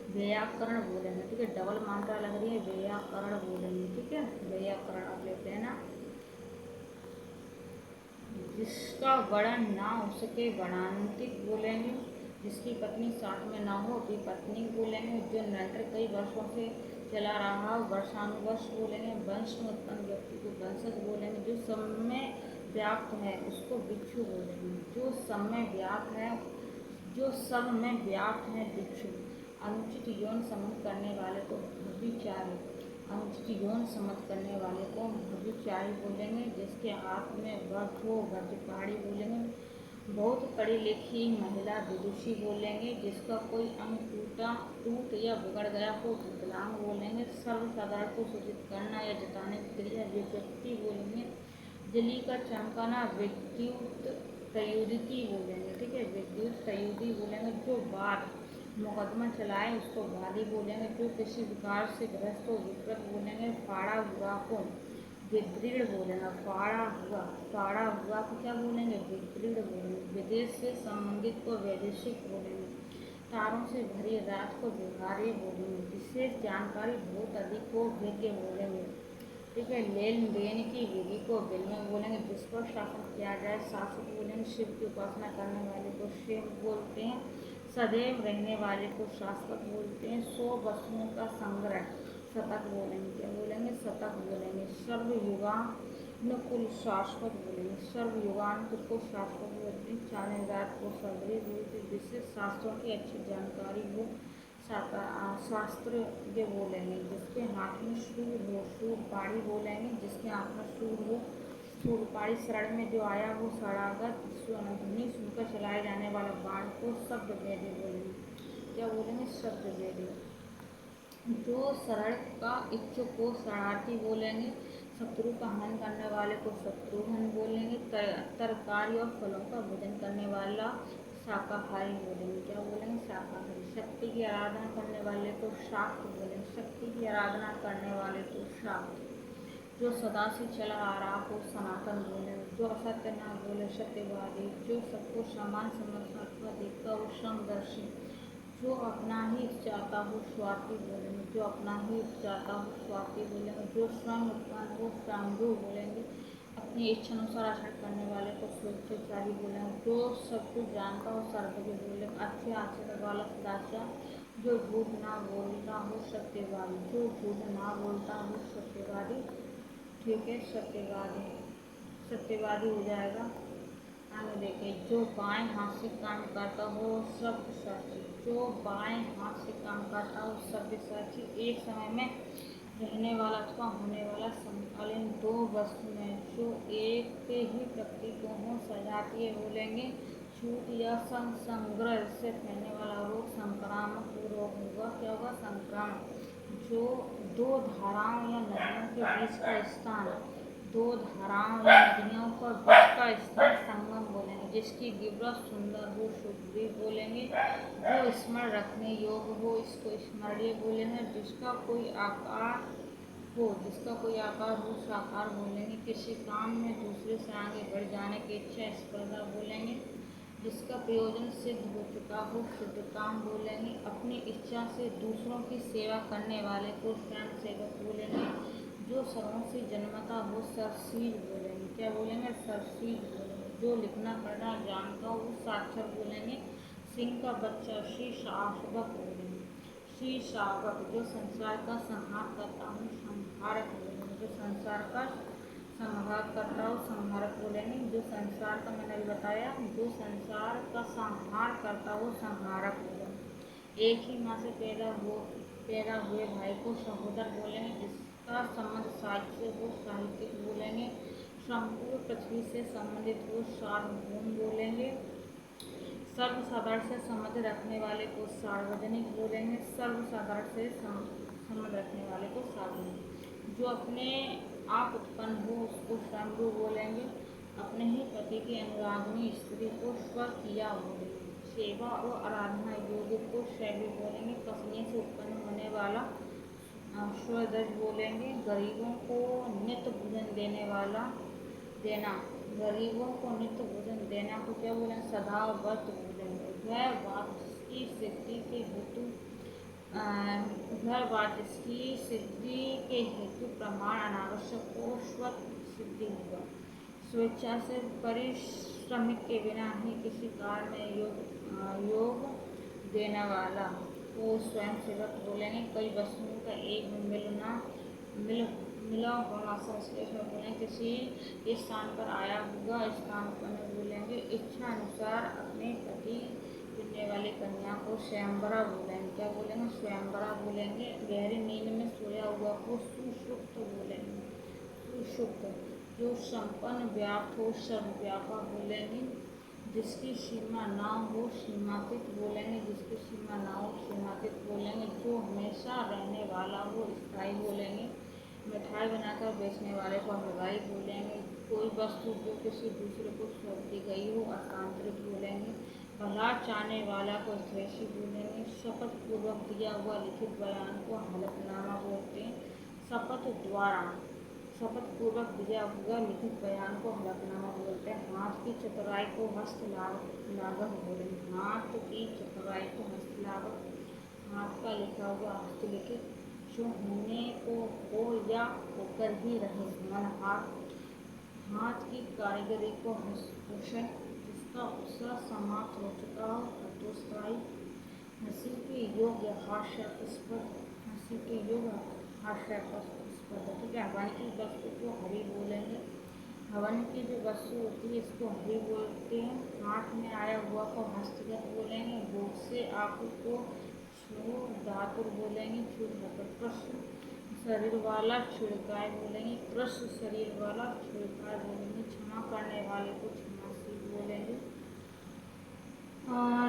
व्याकरण बोलेंगे। ठीक है, डबल मात्रा लग रही है, व्याकरण बोलेंगे। ठीक है, व्याकरण आप लेते हैं ना। जिसका वर्णन ना उसके वर्णांतिक बोलेंगे। जिसकी पत्नी साथ में ना हो विपत्नी बोलेंगे। जो निरंतर कई वर्षों से चला रहा वर्षानुवर्ष बोलेंगे। वंश में उत्पन्न व्यक्ति को वंशज बोलेंगे। जो समय व्याप्त है उसको भिक्षु बोलेंगे। जो सब में व्याप्त है भिक्षु। अनुचित यौन संबंध करने वाले को व्यभिचारी। अनुचित यौन संबंध करने वाले को व्यभिचारी बोलेंगे। जिसके हाथ में वज्र हो वज्रपाणी बोलेंगे। बहुत पढ़ी लिखी महिला विदुषी बोलेंगे। जिसका कोई अंग टूट या बिगड़ गया हो विकलांग बोलेंगे। सर्वसाधारण को सूचित करना या जताने की क्रिया व्यक्ति बोलेंगे। दिल्ली का चमकाना विद्युत तयुदिती बोलेंगे। ठीक है, विद्युत तयुदी बोलेंगे। जो वाद मुकदमा चलाए उसको वादी बोलेंगे। जो किसी विकार से ग्रस्त हो विकृत बोलेंगे। फाड़ा हुआ को विदृढ़ बोलेंगे। फाड़ा हुआ को क्या बोलेंगे? विदृढ़ बोलेंगे। विदेश से संबंधित को वैदेशिक बोलेंगे। तारों से भरी रात को व्यवहार्य बोलेंगे। विशेष जानकारी बहुत अधिक हो विज्ञ बोलेंगे। ठीक है, लेन देन की विधि को विनिमय बोलेंगे। जिस पर शासन किया जाए शासक बोलेंगे। शिव की उपासना करने वाले को शिव बोलते हैं। सदैव रहने वाले को शाश्वत बोलते हैं। 100 वस्तुओं का संग्रह शतक बोलेंगे। क्या बोलेंगे? शतक बोलेंगे। सर्वयुगानुकूल शाश्वत बोलेंगे। सर्वयुगानुकूल को शाश्वत बोलते हैं। चांद रात को सर्वरी बोलते हैं। जिससे शास्त्रों की अच्छी जानकारी हो शास्त्र ये बोलेंगे। जिसके हाथ में शूल हो शूलपाणी बोलेंगे। जिसके हाथ में शूल हो शूलपाणी। शरण में जो आया हो शरणागत। ध्वनि सुनकर चलाए जाने वाला बाण को शब्द भेदे बोलेंगे। क्या बोलेंगे? शब्द भेदे। जो शरण का इच्छुक को शरणार्थी बोलेंगे। शत्रु का हनन करने वाले को शत्रुघ्न बोलेंगे। तरकारी और फलों का भोजन करने वाला शाकाहारी बोलेंगे। क्या बोलेंगे? शाकाहारी। शक्ति की आराधना करने वाले को शाक्त बोलेंगे। शक्ति की आराधना करने वाले को शाक्त। जो सदा से चला आ रहा हो सनातन बोलेंगे। जो असत्य न बोले सत्यवादी। जो सबको समान समझता अथवा देखता हो समदर्शी। जो अपना ही चाहता हो स्वार्थी बोलेंगे। जो अपना ही चाहता हो स्वार्थी बोलेंगे। जो स्वयं उत्पन्न हो स्वयंभू बोलेंगे। अपनी इच्छा अनुसार आचरण करने वाले को स्वेच्छाचारी बोलेंगे। जो सब कुछ जानता हो सर्वज्ञ बोलेंगे। अच्छे आचरण वाला सदाचार। जो झूठ ना बोलता हो सत्यवादी। जो झूठ ना बोलता हो सत्यवादी। ठीक है, सत्यवादी हो जाएगा। आगे देखिए, जो बाएं हाथ से काम करता हो सब्यसाची। जो बाएं हाथ से काम करता हो सब्यसाची। एक समय में रहने वाला अथवा होने वाला समकालीन दो वस्तु में जो एक ही प्रकृति को हो सजातीय बोलेंगे। छूट या संग्रह से फैलने वाला रोग संक्रामक रोग होगा। क्या होगा? संक्रामक। जो दो धाराओं या नदियों के बीच का स्थान दो धाराओं या नदियों का बीच का स्थान संगम बोलेंगे। जिसकी गिब्रा सुंदर हो शुद्ध बोलेंगे। जो स्मरण रखने योग्य हो इसको स्मरणीय बोलेंगे। जिसका कोई आकार हो साकार बोलेंगे। किसी काम में दूसरे से आगे बढ़ जाने की इच्छा स्पर्धा बोलेंगे। जिसका प्रयोजन सिद्ध हो चुका हो सिद्ध काम बोलेंगे। अपनी इच्छा से दूसरों की सेवा करने वाले को स्वयं सेवक बोलेंगे। जो सर्वों से जन्मता हो सरसीज बोलेंगे। क्या बोलेंगे? सरसीज बोलेंगे। जो लिखना पढ़ना जानता हो वो साक्षर बोलेंगे। सिंह का बच्चा शीशावक बोलेंगे। शीशावक। जो संसार का संहार करता हूँ संहारक बोलेंगे। जो संसार का संहार करता हूँ संहारक बोलेंगे। जो संसार का मैंने अभी बताया जो संसार का संहार करता हो संहारक बोलेंगे। एक ही माँ से पैदा हुए भाई को सहोदर बोलेंगे। जिसका संबंध साहित्य से हो साहित्यिक बोलेंगे। संपूर्ण पृथ्वी से संबंधित हो सार्वभौम बोलेंगे। सर्वसाधारण से संबंध रखने वाले को सार्वजनिक बोलेंगे। सर्वसाधारण से संबंध रखने वाले को सार्वजनिक। जो अपने आप उत्पन्न हो उसको स्वयंभू बोलेंगे। अपने ही पति की अनुरागिणी स्त्री को स्वकीया बोलेंगे। सेवा और आराधना योग्य को शैवी बोलेंगे। पत्नी से उत्पन्न होने वाला स्वदज बोलेंगे। गरीबों को नित्य भोजन देना गरीबों को नित्य भोजन देना को क्या बोलेंगे? सदा व्रत बोलेंगे। वह बात जिसकी सिद्धि के हेतु प्रमाण अनावश्यक को स्वत सिद्धि होगा। स्वेच्छा से परिश्रमिक के बिना ही किसी कार्य में योग देने वाला को स्वयं सेवक बोलेंगे। कई वस्तुओं का एक मिला होना संश्लेषण बोलेंगे। किसी स्थान पर आया हुआ स्थान पर बोलेंगे। इच्छा अनुसार अपने पति चुनने वाली कन्या को स्वयंवरा बोलेंगे। क्या बोलेंगे? स्वयंवरा बोलेंगे। गहरी नींद में सोया हुआ को सुषुप्त बोलेंगे। सुषुप्त। जो संपन्न व्याप्त हो सर्वव्यापक बोलेंगे। जिसकी सीमा ना हो सीमातीत बोलेंगे। जिसकी सीमा ना हो सीमातीत बोलेंगे। जो हमेशा रहने वाला हो स्थायी बोलेंगे। मिठाई बनाकर बेचने वाले को हलवाई बोलेंगे। कोई वस्तु जो किसी दूसरे को सौंप दी गई हो अतांत्रिक बोलेंगे। भला चाहने वाला को हितैषी बोलेंगे। शपथ पूर्वक दिया हुआ लिखित बयान को हलफनामा बोलते हैं। शपथ पूर्वक दिया हुआ लिखित बयान को हलफनामा बोलते हैं। हाथ की चतुराई को हस्तलाघव बोलेंगे। हाथ की चतुराई को हस्तलाघव। हाथ का लिखा हुआ हस्तलिखित जो होने को हो या होकर ही रहे। हाथ की कारीगरी को हस्तभूषण जिसका उत्साह समाप्त हो चुका हो हतोत्साही। हंसी के योग्य हास्यास्पद ठीक है। हवन की वस्तु को हरि बोलेंगे। हवन की जो वस्तु होती है इसको हरि बोलते हैं। हाथ में आया हुआ को हस्तगत बोलेंगे। भोग से आंखों को धातुर बोलेंगे। प्रश्न शरीर वाला छिड़काय बोलेंगे। कृष्ण शरीर वाला छिड़काय बोलेंगे। क्षमा करने वाले को क्षमाशील बोलेंगे।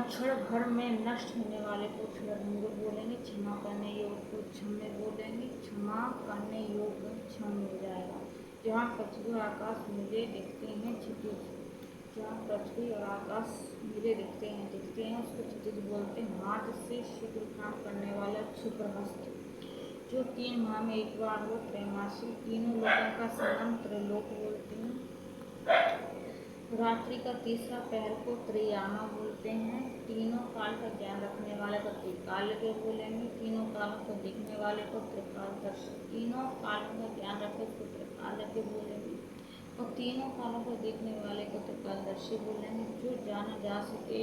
क्षण भर में नष्ट होने वाले को क्षणभंगुर बोलेंगे। क्षमा करने योग्य को क्षम्य बोलेंगे। क्षमा करने योग्य क्षम मिल जाएगा। जहाँ पृथ्वी और आकाश मिले दिखते हैं क्षितिज। जहाँ पृथ्वी और आकाश मिले दिखते हैं उसको क्षितिज बोलते हैं। हाथ से शीघ्र काम करने वाला क्षिप्रहस्त। जो 3 माह में एक बार हो त्रैमासिक। तीनों लोगों का संगम त्रैलोक बोलते हैं। रात्रि का तीसरा पहर को त्रयामा बोलते हैं। तीनों काल का ज्ञान रखने वाले को त्रिकालज्ञ बोलेंगे। तीनों कालों को देखने वाले को त्रिकालदर्शी। तीनों कालों का ज्ञान रखे उसको त्रिकालज्ञ बोलेंगे और तीनों कालों को देखने वाले को त्रिकालदर्शी बोलेंगे। जो जाना जा सके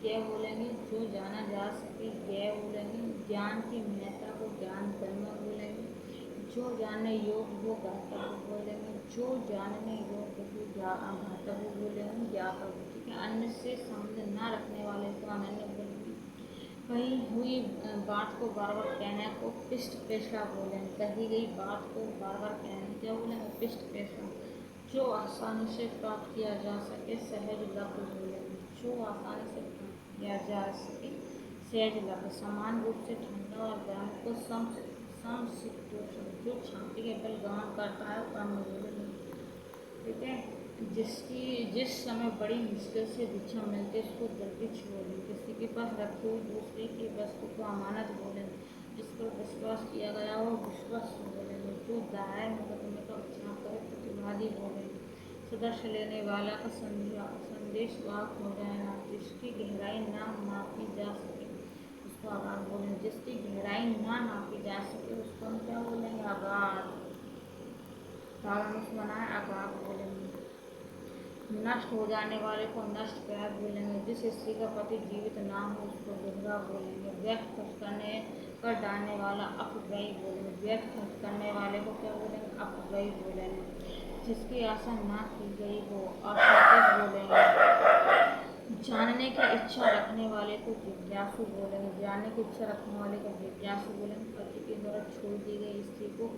जय बोलेंगे। जो जाना जा सके जय बोलेंगे। ज्ञान की महत्ता को ज्ञान कर्म बोलेंगे। जो जानने योग्य हो ज्ञातव्य बोलेंगे। जो जानने योग्य हो ज्ञातव्य बोलेंगे। ज्ञातव्य ठीक है। अन्य से संबंध न रखने वाले को अनन्य बोलेंगे। कही हुई बात को बार बार कहने को पिष्ट पेशा बोलेंगे। कही गई बात को बार बार कहने क्या बोलेंगे? पिष्ट पेशा। जो आसानी से प्राप्त किया जा सके सहज लभ्य बोलेंगे। जो आसानी से प्राप्त किया जा सके सहज लभ्य। समान रूप से ठंडा और गर्म को समशीतोष्ण। जो छाती के बल गमन करता है कम बोलेंगे। ठीक है। जिस समय बड़ी मुश्किल से भिक्षा मिलती है उसको दुर्भिक्ष बोलेंगे। किसी के पास रखी हुई दूसरे की वस्तु को अमानत बोलेंगे। जिस पर विश्वास किया गया हो विश्वास बोलेंगे। जो दायर मुकदमे का बचाव करे प्रतिवादी बोलेंगे। सदस्य लेने वाला का संदेश वाहक हो जाएगा। जिसकी गहराई ना नापी जा सके उसको आगाध बोलेंगे। जिसकी गहराई ना नापी जा सके उसको हम क्या बोलेंगे? आगाध। बनाए आगाध बोलेंगे। नष्ट हो जाने वाले को नष्ट पैर बोलेंगे। जिस स्त्री का पति जीवित ना हो उसको विधवा बोलेंगे। व्यर्थ खर्च करने कर डालने वाला अपव्ययी बोलेंगे। व्यर्थ खर्च करने वाले को क्या बोलेंगे? अपव्ययी बोलेंगे। जिसकी आशा ना की गई वो आशातीत बोलेंगे। जानने की इच्छा रखने वाले को जिज्ञासु बोलेंगे। जानने की इच्छा रखने वाले को जिज्ञासु बोलेंगे। पति के द्वारा छोड़ दी गई स्त्री को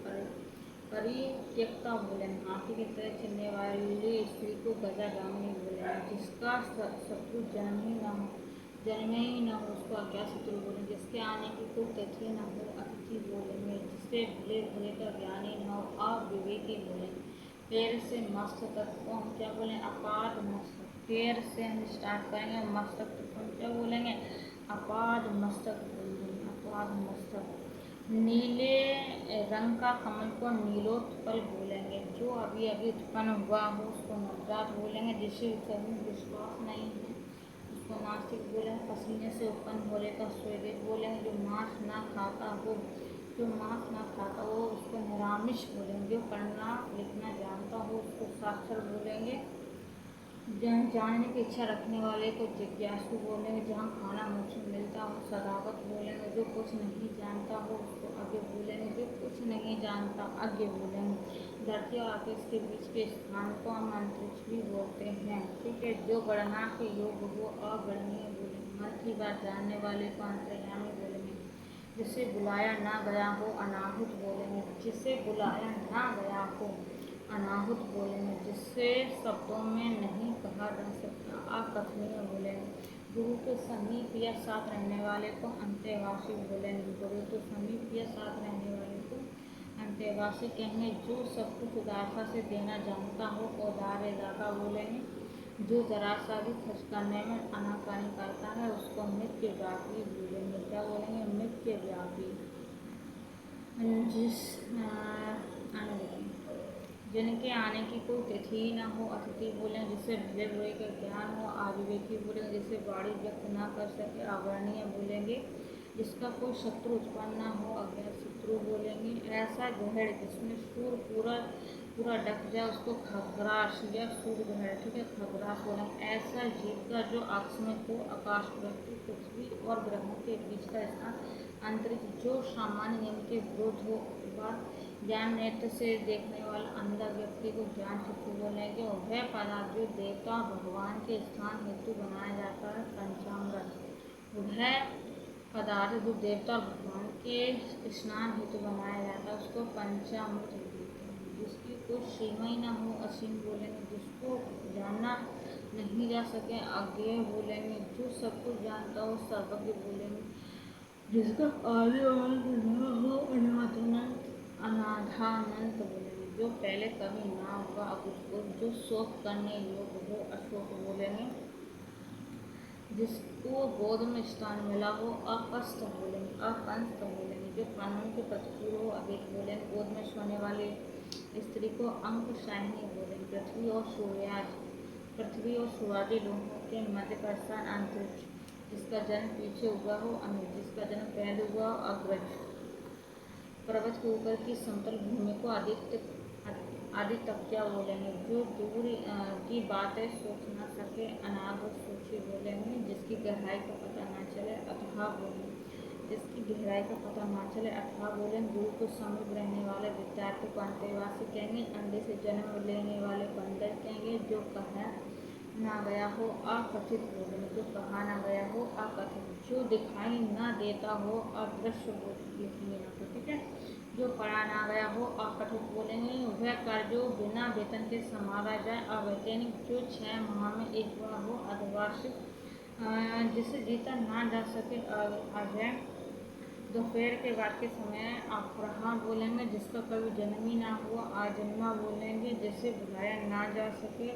परित्यक्ता बोलेंगे। हाथी की तरह चलने वाली स्त्री को गजागामिनी बोलेंगे। जिसका शत्रु जन्मे ही न हो उसको अज्ञात शत्रु बोलेंगे। जिसके आने की कोई तिथि न हो अतिथि बोलेंगे। जिससे भले भले का ज्ञानी न हो अविवेकी बोलेंगे। पैर से मस्तक तक को हम क्या बोलें? अपाद मस्तक। पैर से हम स्टार्ट करेंगे, मस्तक तक हम क्या बोलेंगे? अपाद मस्तक बोलेंगे। अपाद मस्तक। नीले रंग का कमल को नीलोत्पल बोलेंगे। जो अभी अभी उत्पन्न हुआ हो उसको नवजात बोलेंगे। जिसे विश्वास नहीं है उसको नास्तिक बोलेंगे। पसीने से उत्पन्न होने का स्वेदित बोलेंगे। जो मांस ना खाता हो उसको निरामिष बोलेंगे। जो पढ़ना लिखना जानता हो उसको साक्षर बोलेंगे। जानने की इच्छा रखने वाले को जिज्ञासु बोलेंगे। जहाँ खाना मुझे मिलता हो सदावत बोलेंगे। जो कुछ नहीं जानता हो उसको अज्ञ बोलेंगे। जो कुछ नहीं जानता अज्ञ बोलेंगे। धरती और आकाश के बीच के स्थान को हम अंतरिक्ष भी बोलते हैं। ठीक है। जो गणना के योग हो अगणनीय बोलेंगे। मन की बात जानने वाले को अंतर्यामी बोलेंगे। जिसे बुलाया ना गया हो अनाहुत बोलेंगे। जिसे बुलाया ना गया हो अनाहुत बोलेंगे। जिससे शब्दों में नहीं कहा जा सकता अकथनीय बोलेंगे। गुरु के समीप या साथ रहने वाले को अंतेवासी बोलेंगे। गुरु के समीप या साथ रहने वाले को अंतेवासी कहेंगे। जो सब कुछ उदारता से देना जानता हो औदार्यदाता बोलेंगे। जो जरा सा भी खर्च करने में आनाकानी करता है उसको नित्य व्यापी बोलेंगे। क्या बोलेंगे? नित्य व्यापी। जिनके आने की कोई तिथि न हो अतिथि बोलें। जिससे भले बुरे का ज्ञान हो अविवेकी बोलेंगे। जिससे वाणी व्यक्त न कर सके अवर्णीय बोलेंगे। जिसका कोई शत्रु उत्पन्न न हो अज्ञात शत्रु बोलेंगे। ऐसा ग्रहण जिसमें सूर्य पूरा ढक जाए उसको खग्रास या सूर्य ग्रहण। ठीक है। खग्रास बोलेंगे। ऐसा जीव का जो आकस्मिक हो आकाश पृथ्वी और ग्रहों के बीच का स्थान अंतरिक्ष। जो सामान्य नियम के विरुद्ध हो ज्ञान नेत्र से देखने वाला अंधा व्यक्ति को ज्ञान चक्षु बोलेंगे। वह पदार्थ जो देवता भगवान के स्थान हेतु बनाया जाता है पंचामृत। वह पदार्थ जो देवता और भगवान के स्नान हेतु बनाया जाता है उसको पंचामृत बोलते हैं। जिसकी कोई सीमा ही न हो असीम बोलेंगे। जिसको जानना नहीं जा सके अज्ञेय बोलेंगे। जो सब कुछ जानता हो सर्वज्ञ बोलेंगे। जिसका आदि न हो अनाधानंत बोलेंगे। जो पहले कभी ना हुआ अभूतपूर्व। जो शोक करने योग्य हो अशोक बोलेंगे। जिसको गोद में स्थान मिला हो अपस्त बोलेंगे। अपंस्त बोलेंगे। जो कानून के प्रतिकूल हो अभेद बोलेंगे। गोद में सोने वाली स्त्री को अंकुशाहिनी बोलेंगे। पृथ्वी और सूर्यादि लोगों के मध्य का स्थान अंतरिक्ष। जिसका जन्म पीछे हुआ हो अमित। जिसका जन्म पहले हुआ हो अग्रज। पर्वत के ऊपर की समतल भूमि को आदित्य बोलेंगे। जो दूर की बातें सोच न सके अनागत सोची बोलेंगे। जिसकी गहराई का पता न चले अथाह बोलेंगे। जिसकी गहराई का पता न चले अथाह बोलेंगे। गुरु को समीप रहने वाले विद्यार्थी को अंतेवासी कहेंगे। अंडे से जन्म लेने वाले को अंडर कहेंगे। जो कहा ना गया हो अकथित बोलेंगे। जो कहा ना गया हो अकथित। जो दिखाई ना देता हो अदृश्य लिखेंगे यहाँ पे। ठीक है। जो पढ़ा ना गया हो अकथित बोलेंगे। वह कर जो बिना वेतन के संभाला जाए अवैतनिक। जो 6 माह में एक बार हो अर्धवार्षिक। जिसे जीता ना जा सके अभय। दोपहर के बाद के समय अपराह बोलेंगे। जिसका कभी जन्म ही ना हुआ आजन्मा बोलेंगे। जिसे बुलाया ना जा सके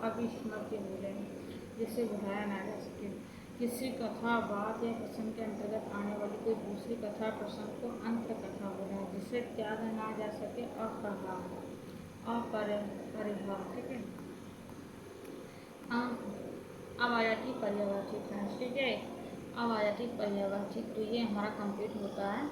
अविस्मृति बोलेंगे। जिसे बुलाया ना जा सके। किसी कथा बात या प्रसंग के अंतर्गत आने वाली कोई दूसरी कथा प्रसंग को अंत कथा बोलेंगे। जिसे त्याग ना जा सके अपरिहार। ठीक है। अब आ जाती पर्यायवाची। ठीक है। अब आ जाती पर्यायवाची। तो ये हमारा कंप्लीट होता है।